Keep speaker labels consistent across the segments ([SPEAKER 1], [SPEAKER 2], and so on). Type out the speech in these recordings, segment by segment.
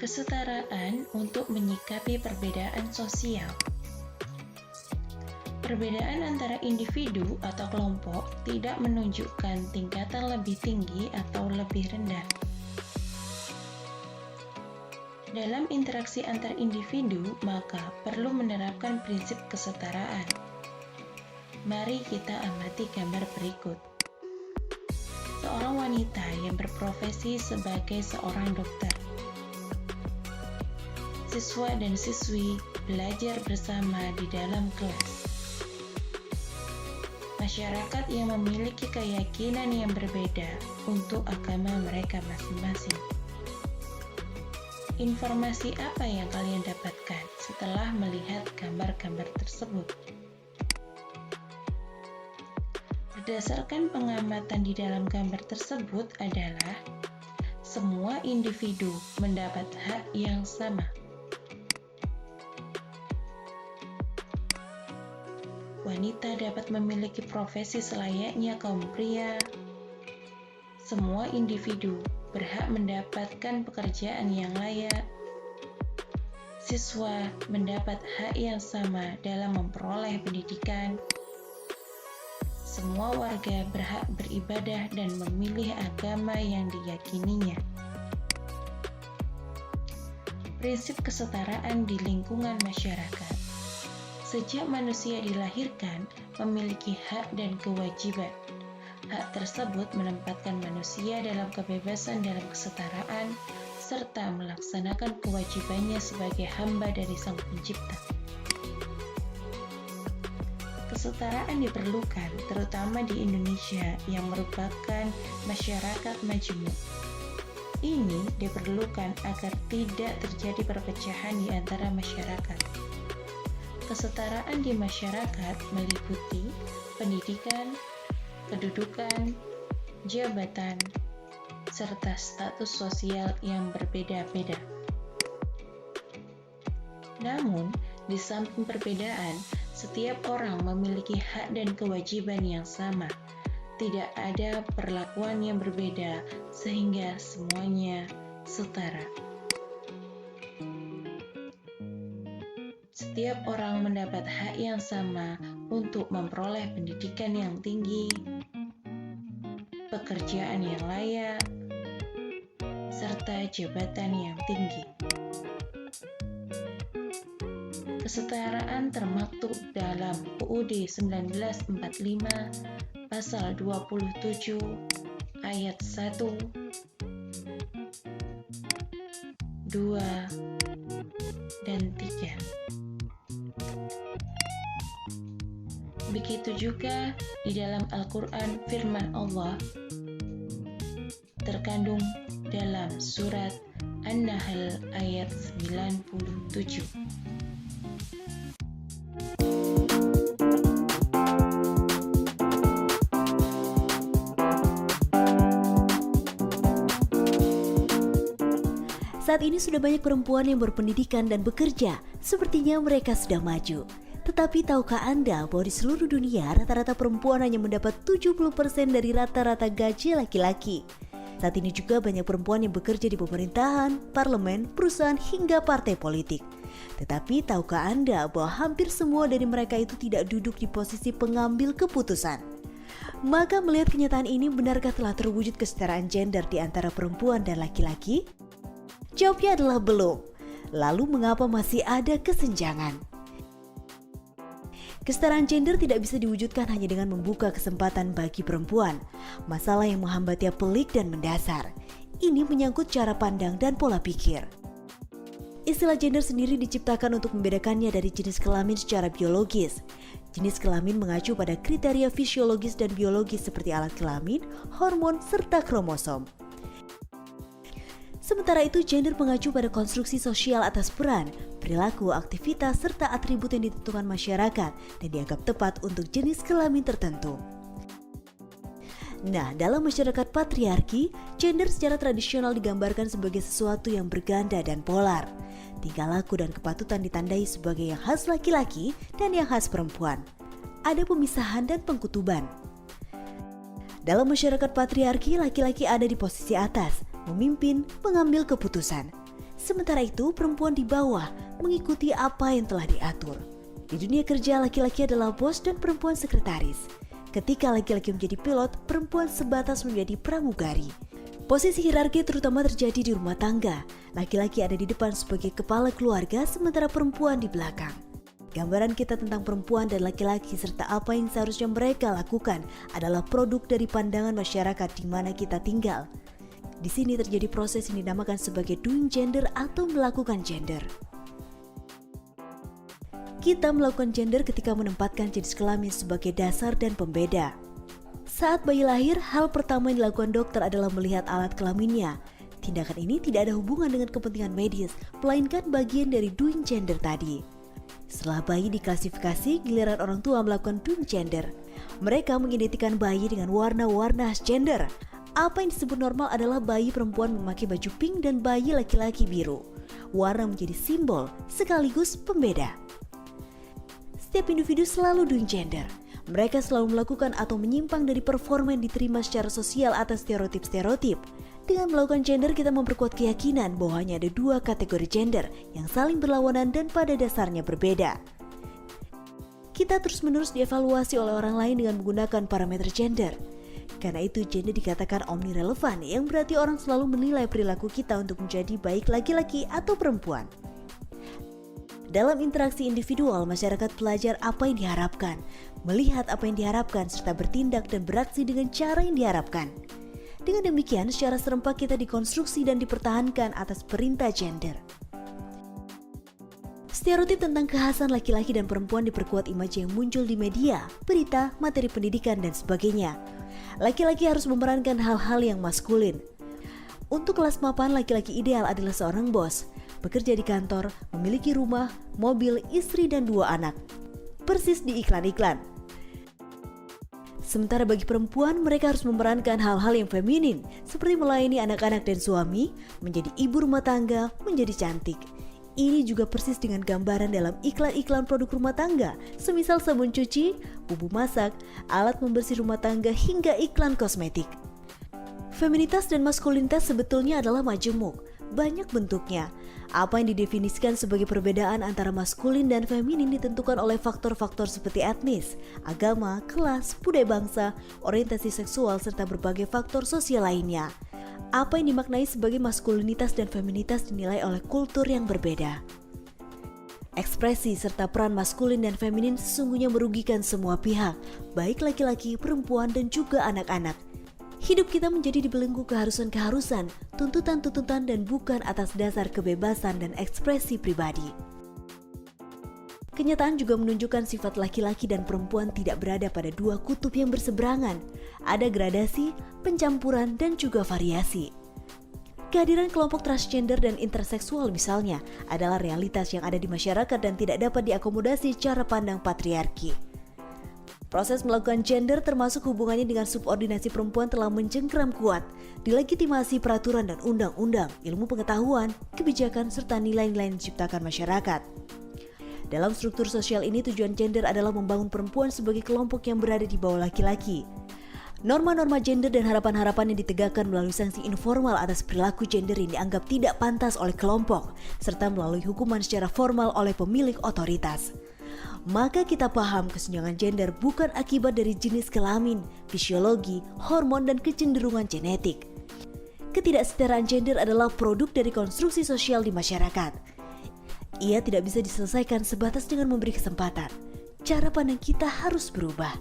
[SPEAKER 1] Kesetaraan untuk menyikapi perbedaan sosial. Perbedaan antara individu atau kelompok tidak menunjukkan tingkatan lebih tinggi atau lebih rendah. Dalam interaksi antar individu, maka perlu menerapkan prinsip kesetaraan. Mari kita amati gambar berikut. Seorang wanita yang berprofesi sebagai seorang dokter. Siswa dan siswi belajar bersama di dalam kelas. Masyarakat yang memiliki keyakinan yang berbeda untuk agama mereka masing-masing. Informasi apa yang kalian dapatkan setelah melihat gambar-gambar tersebut? Berdasarkan pengamatan di dalam gambar tersebut adalah semua individu mendapat hak yang sama. Wanita dapat memiliki profesi selayaknya kaum pria. Semua individu berhak mendapatkan pekerjaan yang layak. Siswa mendapat hak yang sama dalam memperoleh pendidikan. Semua warga berhak beribadah dan memilih agama yang diyakininya. Prinsip kesetaraan di lingkungan masyarakat. Sejak manusia dilahirkan, memiliki hak dan kewajiban. Hak tersebut menempatkan manusia dalam kebebasan dalam kesetaraan, serta melaksanakan kewajibannya sebagai hamba dari Sang Pencipta. Kesetaraan diperlukan, terutama di Indonesia yang merupakan masyarakat majemuk. Ini diperlukan agar tidak terjadi perpecahan di antara masyarakat. Kesetaraan di masyarakat meliputi pendidikan, kedudukan, jabatan, serta status sosial yang berbeda-beda. Namun, di samping perbedaan, setiap orang memiliki hak dan kewajiban yang sama. Tidak ada perlakuan yang berbeda, sehingga semuanya setara. Setiap orang mendapat hak yang sama untuk memperoleh pendidikan yang tinggi, pekerjaan yang layak, serta jabatan yang tinggi. Kesetaraan termaktub dalam UUD 1945 pasal 27 ayat 1, 2, dan 3. Begitu juga di dalam Al-Quran firman Allah terkandung dalam surat An-Nahl ayat 97.
[SPEAKER 2] Saat ini sudah banyak perempuan yang berpendidikan dan bekerja, sepertinya mereka sudah maju. Tetapi tahukah Anda bahwa di seluruh dunia rata-rata perempuan hanya mendapat 70% dari rata-rata gaji laki-laki? Saat ini juga banyak perempuan yang bekerja di pemerintahan, parlemen, perusahaan hingga partai politik. Tetapi tahukah Anda bahwa hampir semua dari mereka itu tidak duduk di posisi pengambil keputusan? Maka melihat kenyataan ini, benarkah telah terwujud kesetaraan gender di antara perempuan dan laki-laki? Jawabnya adalah belum. Lalu mengapa masih ada kesenjangan? Kesetaraan gender tidak bisa diwujudkan hanya dengan membuka kesempatan bagi perempuan. Masalah yang menghambatnya pelik dan mendasar. Ini menyangkut cara pandang dan pola pikir. Istilah gender sendiri diciptakan untuk membedakannya dari jenis kelamin secara biologis. Jenis kelamin mengacu pada kriteria fisiologis dan biologis seperti alat kelamin, hormon, serta kromosom. Sementara itu, gender mengacu pada konstruksi sosial atas peran, perilaku, aktivitas, serta atribut yang ditentukan masyarakat dan dianggap tepat untuk jenis kelamin tertentu. Nah, dalam masyarakat patriarki, gender secara tradisional digambarkan sebagai sesuatu yang berganda dan polar. Tingkah laku dan kepatutan ditandai sebagai yang khas laki-laki dan yang khas perempuan. Ada pemisahan dan pengkutuban. Dalam masyarakat patriarki, laki-laki ada di posisi atas, memimpin, mengambil keputusan. Sementara itu, perempuan di bawah mengikuti apa yang telah diatur. Di dunia kerja, laki-laki adalah bos dan perempuan sekretaris. Ketika laki-laki menjadi pilot, perempuan sebatas menjadi pramugari. Posisi hierarki terutama terjadi di rumah tangga. Laki-laki ada di depan sebagai kepala keluarga, sementara perempuan di belakang. Gambaran kita tentang perempuan dan laki-laki serta apa yang seharusnya mereka lakukan adalah produk dari pandangan masyarakat di mana kita tinggal. Di sini terjadi proses yang dinamakan sebagai doing gender atau melakukan gender. Kita melakukan gender ketika menempatkan jenis kelamin sebagai dasar dan pembeda. Saat bayi lahir, hal pertama yang dilakukan dokter adalah melihat alat kelaminnya. Tindakan ini tidak ada hubungan dengan kepentingan medis, melainkan bagian dari doing gender tadi. Setelah bayi diklasifikasi, giliran orang tua melakukan doing gender. Mereka mengidentikan bayi dengan warna-warna khas gender. Apa yang disebut normal adalah bayi perempuan memakai baju pink dan bayi laki-laki biru. Warna menjadi simbol sekaligus pembeda. Setiap individu selalu doing gender. Mereka selalu melakukan atau menyimpang dari performa yang diterima secara sosial atas stereotip-stereotip. Dengan melakukan gender, kita memperkuat keyakinan bahwa hanya ada dua kategori gender yang saling berlawanan dan pada dasarnya berbeda. Kita terus-menerus dievaluasi oleh orang lain dengan menggunakan parameter gender. Karena itu, gender dikatakan omnirelevan, yang berarti orang selalu menilai perilaku kita untuk menjadi baik laki-laki atau perempuan. Dalam interaksi individual, masyarakat belajar apa yang diharapkan, melihat apa yang diharapkan, serta bertindak dan beraksi dengan cara yang diharapkan. Dengan demikian, secara serempak kita dikonstruksi dan dipertahankan atas perintah gender. Stereotip tentang kekhasan laki-laki dan perempuan diperkuat image yang muncul di media, berita, materi pendidikan, dan sebagainya. Laki-laki harus memerankan hal-hal yang maskulin. Untuk kelas mapan, laki-laki ideal adalah seorang bos, bekerja di kantor, memiliki rumah, mobil, istri, dan 2 anak. Persis di iklan-iklan. Sementara bagi perempuan, mereka harus memerankan hal-hal yang feminin, seperti melayani anak-anak dan suami, menjadi ibu rumah tangga, menjadi cantik. Ini juga persis dengan gambaran dalam iklan-iklan produk rumah tangga, semisal sabun cuci, bumbu masak, alat membersih rumah tangga, hingga iklan kosmetik. Feminitas dan maskulinitas sebetulnya adalah majemuk, banyak bentuknya. Apa yang didefinisikan sebagai perbedaan antara maskulin dan feminin ditentukan oleh faktor-faktor seperti etnis, agama, kelas, budaya bangsa, orientasi seksual, serta berbagai faktor sosial lainnya. Apa yang dimaknai sebagai maskulinitas dan feminitas dinilai oleh kultur yang berbeda. Ekspresi serta peran maskulin dan feminin sesungguhnya merugikan semua pihak, baik laki-laki, perempuan, dan juga anak-anak. Hidup kita menjadi dibelenggu keharusan-keharusan, tuntutan-tuntutan, dan bukan atas dasar kebebasan dan ekspresi pribadi. Kenyataan juga menunjukkan sifat laki-laki dan perempuan tidak berada pada dua kutub yang berseberangan. Ada gradasi, pencampuran, dan juga variasi. Kehadiran kelompok transgender dan interseksual misalnya adalah realitas yang ada di masyarakat dan tidak dapat diakomodasi cara pandang patriarki. Proses melakukan gender termasuk hubungannya dengan subordinasi perempuan telah mencengkeram kuat, dilegitimasi peraturan dan undang-undang, ilmu pengetahuan, kebijakan, serta nilai-nilai yang diciptakan masyarakat. Dalam struktur sosial ini tujuan gender adalah membangun perempuan sebagai kelompok yang berada di bawah laki-laki. Norma-norma gender dan harapan-harapan yang ditegakkan melalui sanksi informal atas perilaku gender yang dianggap tidak pantas oleh kelompok, serta melalui hukuman secara formal oleh pemilik otoritas. Maka kita paham kesenjangan gender bukan akibat dari jenis kelamin, fisiologi, hormon, dan kecenderungan genetik. Ketidaksetaraan gender adalah produk dari konstruksi sosial di masyarakat. Ia tidak bisa diselesaikan sebatas dengan memberi kesempatan. Cara pandang kita harus berubah.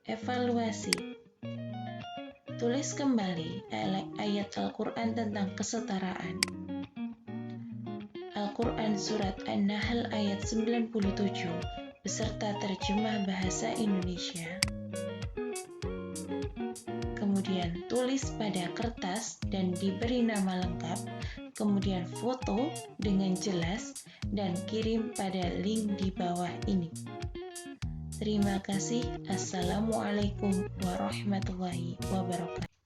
[SPEAKER 1] Evaluasi. Tulis kembali ayat Al-Quran tentang kesetaraan. Al-Quran Surat An-Nahl ayat 97 beserta terjemah bahasa Indonesia. Kemudian tulis pada kertas dan diberi nama lengkap, kemudian foto dengan jelas dan kirim pada link di bawah ini. Terima kasih. Assalamualaikum warahmatullahi wabarakatuh.